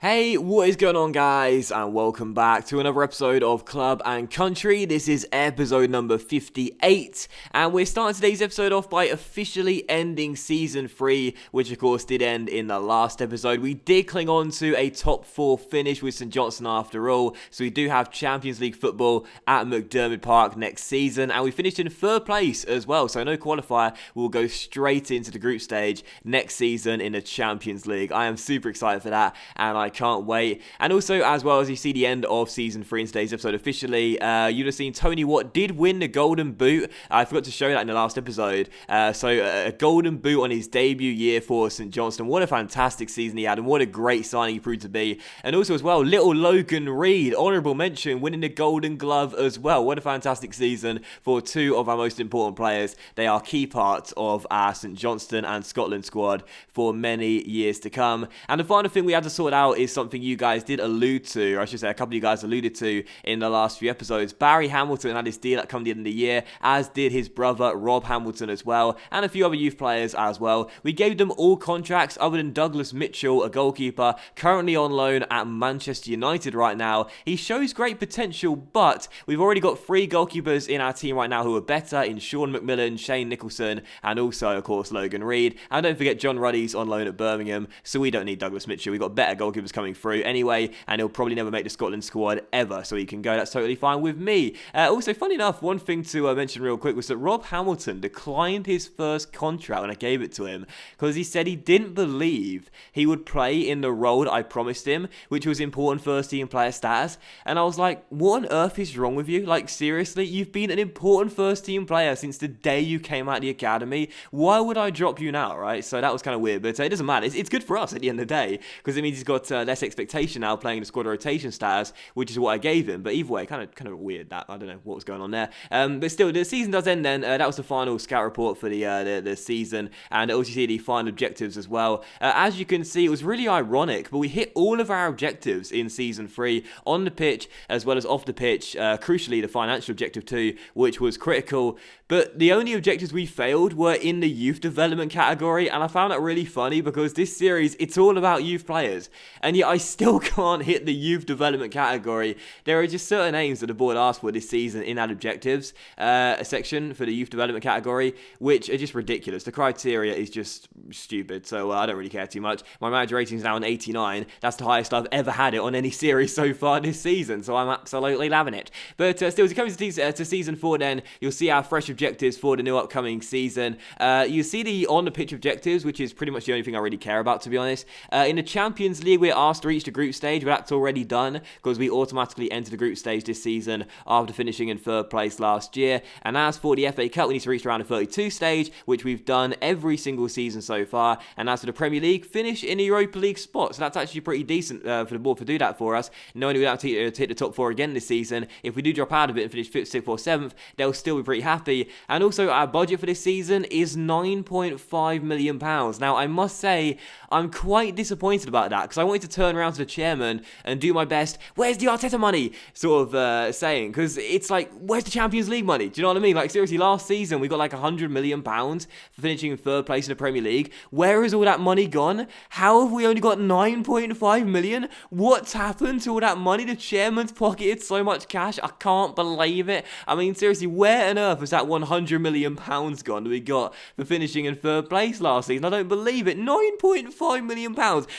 Hey, what is going on, guys, and welcome back to another episode of Club and Country. This is episode number 58, and we're starting today's episode off by officially ending Season 3, which of course did end in the last episode. We did cling on to a top 4 finish with St Johnstone after all, so we do have Champions League football at McDermott Park next season, and we finished in 3rd place as well, so no qualifier. We'll go straight into the group stage next season in the Champions League. I am super excited for that, and I can't wait. And also, as well as you see the end of Season 3 in today's episode officially, you'd have seen Tony Watt did win the Golden Boot. I forgot to show that in the last episode. So a Golden Boot on his debut year for St Johnstone. What a fantastic season he had, and what a great signing he proved to be. And also as well, little Logan Reed, honourable mention, winning the Golden Glove as well. What a fantastic season for two of our most important players. They are key parts of our St Johnstone and Scotland squad for many years to come. And the final thing we had to sort out is something you guys did allude to, or I should say a couple of you guys alluded to in the last few episodes. Barry Hamilton had his deal at come the end of the year, as did his brother Rob Hamilton as well, and a few other youth players as well. We gave them all contracts other than Douglas Mitchell, a goalkeeper, currently on loan at Manchester United right now. He shows great potential, but we've already got 3 goalkeepers in our team right now who are better in Sean McMillan, Shane Nicholson, and also, of course, Logan Reed. And don't forget, John Ruddy's on loan at Birmingham, so we don't need Douglas Mitchell. We've got better goalkeepers coming through anyway, and he'll probably never make the Scotland squad ever, so he can go. That's totally fine with me. Also, funny enough, one thing to mention real quick was that Rob Hamilton declined his first contract when I gave it to him, because he said he didn't believe he would play in the role that I promised him, which was important first team player status. And I was like, what on earth is wrong with you? Like, seriously, you've been an important first team player since the day you came out of the academy. Why would I drop you now, right? So that was kind of weird, but it doesn't matter. It's good for us at the end of the day, because it means he's got less expectation now playing the squad rotation status, which is what I gave him. But either way, kind of weird that. I don't know what was going on there. But still, the season does end then. That was the final scout report for the season, and also see the final objectives as well. As you can see, it was really ironic, but we hit all of our objectives in Season 3 on the pitch as well as off the pitch. Crucially, the financial objective too, which was critical. But the only objectives we failed were in the youth development category, and I found that really funny because this series, it's all about youth players, and yet I still can't hit the youth development category. There are just certain aims that the board asked for this season in that objectives section for the youth development category, which are just ridiculous. The criteria is just stupid, so I don't really care too much. My manager rating is now an 89. That's the highest I've ever had it on any series so far this season, so I'm absolutely loving it. But still, as it comes to Season 4 then, you'll see our fresh objectives for the new upcoming season. You see the on-the-pitch objectives, which is pretty much the only thing I really care about, to be honest. In the Champions League, we're asked to reach the group stage, but that's already done because we automatically entered the group stage this season after finishing in 3rd place last year. And as for the FA Cup, we need to reach around the 32 stage, which we've done every single season so far. And as for the Premier League, finish in the Europa League spot. So that's actually pretty decent for the board to do that for us. Knowing we don't have to hit the top 4 again this season, if we do drop out of it and finish 5th, 6th or 7th, they'll still be pretty happy. And also, our budget for this season is £9.5 million. Now, I must say, I'm quite disappointed about that, because I wanted to turn around to the chairman and do my best, where's the Arteta money, sort of saying, because it's like, where's the Champions League money? Do you know what I mean? Like, seriously, last season we got like £100 million for finishing in 3rd place in the Premier League. Where has all that money gone? How have we only got 9.5 million? What's happened to all that money? The chairman's pocketed so much cash. I can't believe it. I mean, seriously, where on earth has that £100 million gone that we got for finishing in 3rd place last season? I don't believe it. £9.5 million.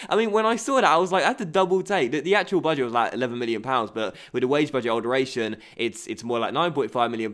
I mean, when I saw that, I was like, I had to double take. The actual budget was like £11 million, but with the wage budget alteration, it's more like £9.5 million.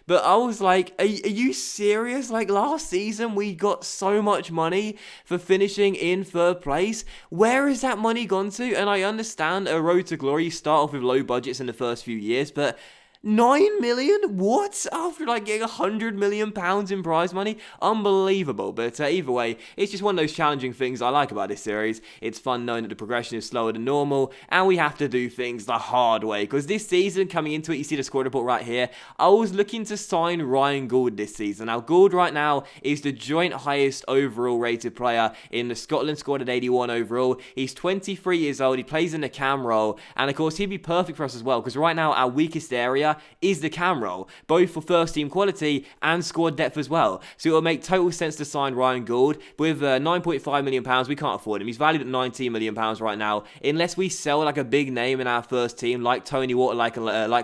But I was like, are you serious? Like, last season, we got so much money for finishing in 3rd place. Where has that money gone to? And I understand a road to glory, you start off with low budgets in the first few years, but 9 million? What? After like getting £100 million in prize money? Unbelievable. But either way, it's just one of those challenging things I like about this series. It's fun knowing that the progression is slower than normal, and we have to do things the hard way. Because this season, coming into it, you see the squad report right here, I was looking to sign Ryan Gould this season. Now, Gould right now is the joint highest overall rated player in the Scotland squad at 81 overall. He's 23 years old, he plays in the cam role, and of course, he'd be perfect for us as well, because right now, our weakest area player is the cam role, both for first team quality and squad depth as well. So it will make total sense to sign Ryan Gould. With £9.5 million, we can't afford him. He's valued at £19 million right now. Unless we sell like a big name in our first team, like Tony Water, like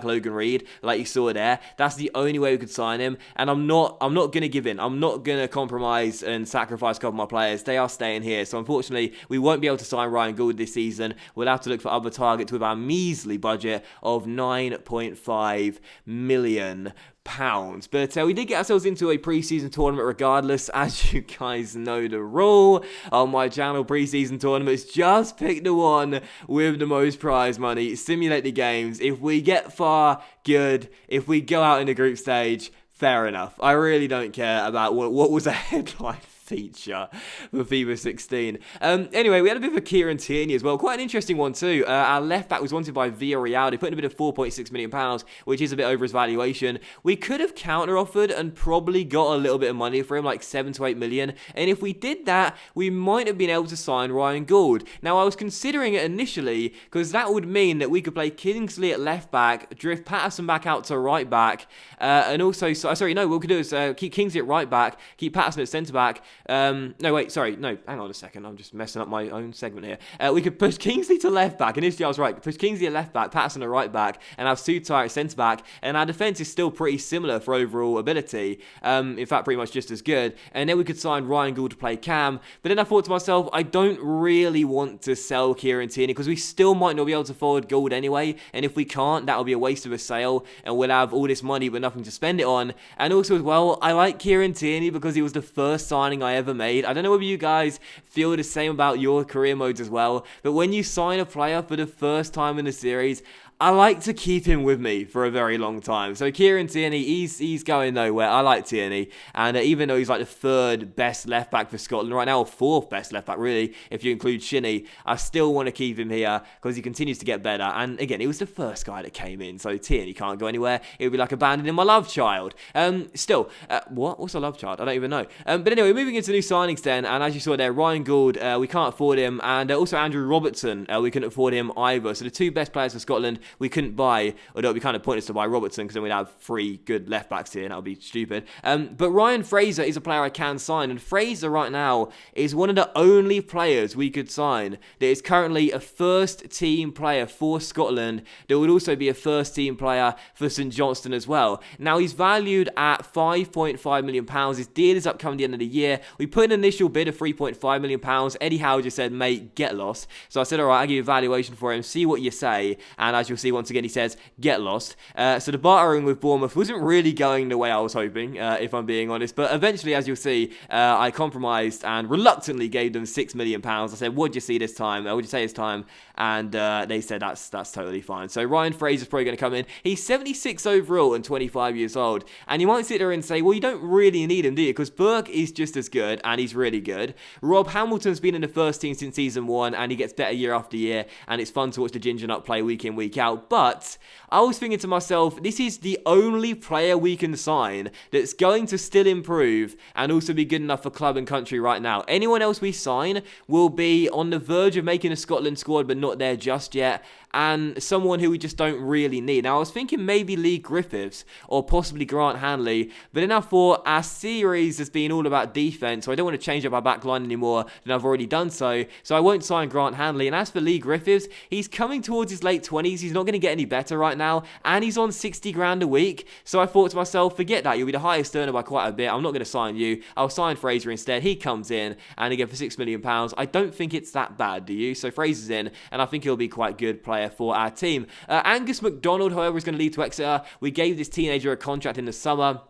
Logan Reed, like you saw there, that's the only way we could sign him. And I'm not going to give in. I'm not going to compromise and sacrifice a couple of my players. They are staying here. So unfortunately, we won't be able to sign Ryan Gould this season. We'll have to look for other targets with our measly budget of £9.5 million. But we did get ourselves into a pre-season tournament regardless. As you guys know the rule on my channel, pre-season tournaments, just pick the one with the most prize money, simulate the games. If we get far, good. If we go out in the group stage, fair enough. I really don't care about what was a headline feature for FIFA 16. Anyway, we had a bit of a Kieran Tierney as well. Quite an interesting one too. Our left back was wanted by Villarreal. They put in a bid of £4.6 million, which is a bit over his valuation. We could have counter-offered and probably got a little bit of money for him, like 7 to 8 million. And if we did that, we might have been able to sign Ryan Gould. Now, I was considering it initially because that would mean that we could play Kingsley at left back, drift Patterson back out to right back, and also, what we could do is keep Kingsley at right back, keep Patterson at centre back. Hang on a second, I'm just messing up my own segment here. We could push Kingsley to left back. Initially I was right, push Kingsley at left back, Patterson at right back, and have Sutai at centre back, and our defence is still pretty similar for overall ability, in fact pretty much just as good. And then we could sign Ryan Gould to play cam, but then I thought to myself, I don't really want to sell Kieran Tierney because we still might not be able to afford Gould anyway, and if we can't, that'll be a waste of a sale, and we'll have all this money but nothing to spend it on. And also as well, I like Kieran Tierney because he was the first signing I ever made. I don't know whether you guys feel the same about your career modes as well, but when you sign a player for the first time in the series, I like to keep him with me for a very long time. So Kieran Tierney, he's going nowhere. I like Tierney. And even though he's like the third best left back for Scotland right now, or fourth best left back really, if you include Shinnie, I still want to keep him here because he continues to get better. And again, he was the first guy that came in. So Tierney can't go anywhere. It would be like abandoning my love child. What's a love child? I don't even know. But anyway, moving into new signings then. And as you saw there, Ryan Gould, we can't afford him. And also Andrew Robertson, we couldn't afford him either. So the two best players for Scotland, we couldn't buy, although it'd be kind of pointless to buy Robertson because then we'd have 3 good left backs here and that would be stupid. But Ryan Fraser is a player I can sign, and Fraser right now is one of the only players we could sign that is currently a first team player for Scotland that would also be a first team player for St Johnstone as well. Now he's valued at £5.5 million. His deal is upcoming the end of the year. We put an initial bid of £3.5 million. Eddie Howe just said, mate, get lost. So I said, all right, I'll give you a valuation for him, see what you say. And as you'll see once again, he says, get lost. So the bartering with Bournemouth wasn't really going the way I was hoping, if I'm being honest. But eventually, as you'll see, I compromised and reluctantly gave them £6 million. I said, what'd you see this time? What'd you say this time? And they said, that's totally fine. So Ryan Fraser's probably going to come in. He's 76 overall and 25 years old. And you might sit there and say, well, you don't really need him, do you? Because Burke is just as good, and he's really good. Rob Hamilton's been in the first team since season 1, and he gets better year after year. And it's fun to watch the Ginger Nut play week in, week out. But I was thinking to myself, this is the only player we can sign that's going to still improve and also be good enough for club and country right now. Anyone else we sign will be on the verge of making a Scotland squad but not there just yet, and someone who we just don't really need. Now, I was thinking maybe Lee Griffiths or possibly Grant Hanley, but then I thought our series has been all about defence, so I don't want to change up our back line anymore than I've already done so I won't sign Grant Hanley. And as for Lee Griffiths, he's coming towards his late 20s, he's not going to get any better right now, and he's on 60 grand a week, so I thought to myself, forget that, you'll be the highest earner by quite a bit, I'm not going to sign you, I'll sign Fraser instead. He comes in, and again for £6 million, I don't think it's that bad, do you? So Fraser's in, and I think he'll be quite good player for our team. Angus MacDonald, however, is going to leave to Exeter. We gave this teenager a contract in the summer,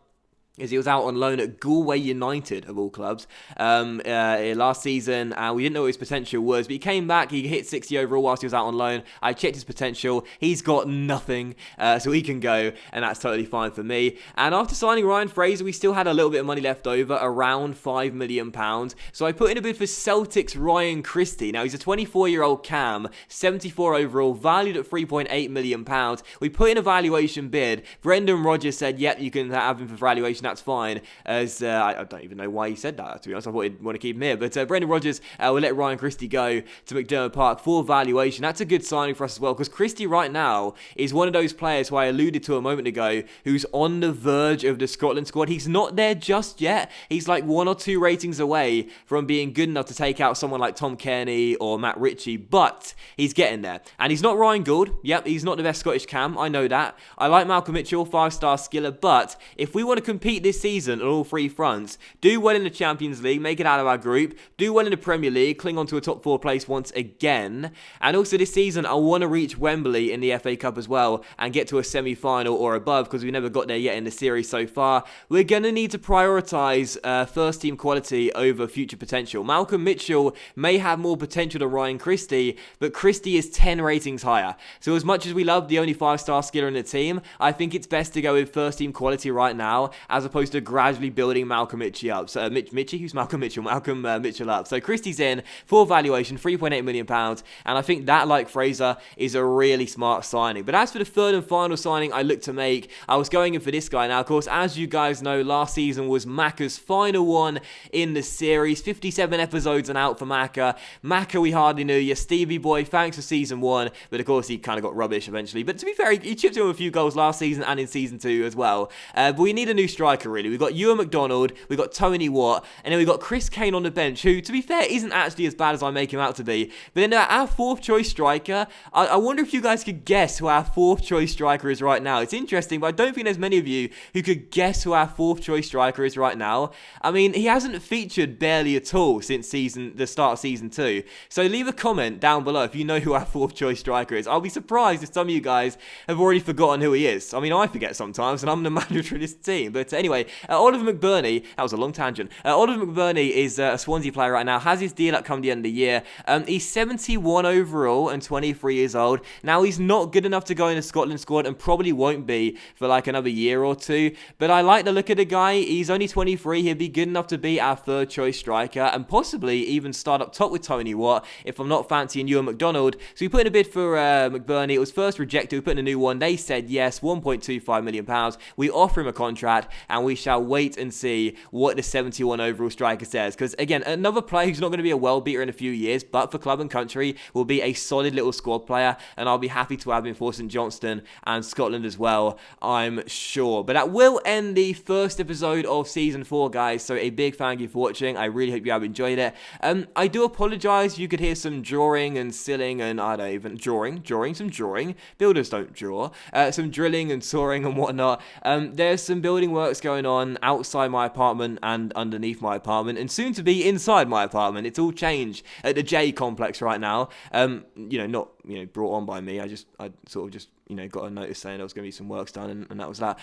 as he was out on loan at Galway United, of all clubs, last season. We didn't know what his potential was, but he came back, he hit 60 overall whilst he was out on loan. I checked his potential, he's got nothing, so he can go, and that's totally fine for me. And after signing Ryan Fraser, we still had a little bit of money left over, around £5 million, so I put in a bid for Celtic's Ryan Christie. Now, he's a 24-year-old cam, 74 overall, valued at £3.8 million. We put in a valuation bid. Brendan Rodgers said, yep, you can have him for valuation that's fine, as I don't even know why he said that, to be honest. I thought he'd want to keep him here. But Brendan Rodgers will let Ryan Christie go to McDermott Park for valuation. That's a good signing for us as well, because Christie right now is one of those players who I alluded to a moment ago, who's on the verge of the Scotland squad. He's not there just yet. He's like 1 or 2 ratings away from being good enough to take out someone like Tom Kearney or Matt Ritchie, but he's getting there. And he's not Ryan Gould. Yep, he's not the best Scottish cam. I know that. I like Malcolm Mitchell, 5-star skiller, but if we want to compete this season on all 3 fronts, do well in the Champions League, make it out of our group, do well in the Premier League, cling on to a top 4 place once again, and also this season I want to reach Wembley in the FA Cup as well and get to a semi-final or above, because we never got there yet in the series so far. We're going to need to prioritise first team quality over future potential. Malcolm Mitchell may have more potential than Ryan Christie, but Christie is 10 ratings higher. So as much as we love the only 5-star skiller in the team, I think it's best to go with first team quality right now, as opposed to gradually building Malcolm Mitchell up. So Mitchie? Who's Malcolm Mitchell? Malcolm Mitchell up. So Christie's in for valuation, £3.8 million, and I think that, like Fraser, is a really smart signing. But as for the third and final signing I look to make, I was going in for this guy. Now, of course, as you guys know, last season was Macca's final one in the series. 57 episodes and out for Macca. Macca, we hardly knew you. Stevie boy, thanks for season 1, but of course he kind of got rubbish eventually. But to be fair, he chipped in with a few goals last season and in season 2 as well. But we need a new striker, really. We've got Ewan McDonald, we've got Tony Watt, and then we've got Chris Kane on the bench, who, to be fair, isn't actually as bad as I make him out to be. But then our 4th choice striker, I wonder if you guys could guess who our 4th choice striker is right now. It's interesting, but I don't think there's many of you who could guess who our 4th choice striker is right now. I mean, he hasn't featured barely at all since the start of season 2. So leave a comment down below if you know who our 4th choice striker is. I'll be surprised if some of you guys have already forgotten who he is. I mean, I forget sometimes, and I'm the manager of this team. But anyway, Oliver McBurney, that was a long tangent. Oliver McBurney is a Swansea player right now, has his deal up come the end of the year. He's 71 overall and 23 years old. Now, he's not good enough to go in the Scotland squad and probably won't be for like another year or 2. But I like the look of the guy. He's only 23. He'll be good enough to be our 3rd choice striker and possibly even start up top with Tony Watt if I'm not fancying Ewan McDonald. So we put in a bid for McBurney. It was first rejected. We put in a new one. They said yes, £1.25 million. We offer him a contract and we shall wait and see what the 71 overall striker says. Because again, another player who's not going to be a world beater in a few years, but for club and country will be a solid little squad player, and I'll be happy to have him for St Johnstone and Scotland as well, I'm sure. But that will end the first episode of season 4, guys. So a big thank you for watching. I really hope you have enjoyed it. I do apologise. You could hear some drawing and silling and I don't even some drawing. Builders don't draw. Some drilling and sawing and whatnot. There's some building works going on outside my apartment and underneath my apartment, and soon to be inside my apartment. It's all changed at the J complex right now. Not brought on by me. I sort of just got a notice saying there was going to be some works done, and that was that.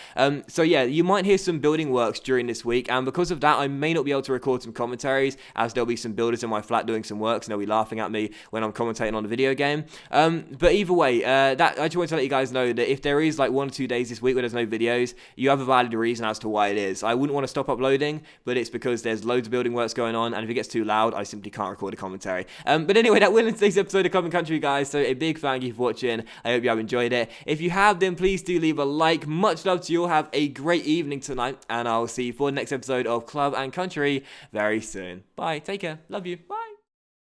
So yeah, you might hear some building works during this week, and because of that, I may not be able to record some commentaries, as there'll be some builders in my flat doing some works, and they'll be laughing at me when I'm commentating on the video game. But either way, I just want to let you guys know that if there is like 1 or 2 days this week where there's no videos, you have a valid reason as to why it is. I wouldn't want to stop uploading, but it's because there's loads of building works going on, and if it gets too loud, I simply can't record a commentary. But anyway, that will end today's episode of Club and Country, guys. So a big thank you for watching. I hope you have enjoyed it. If you have, then please do leave a like. Much love to you all. Have a great evening tonight, and I'll see you for the next episode of Club and Country very soon. Bye. Take care. Love you. Bye.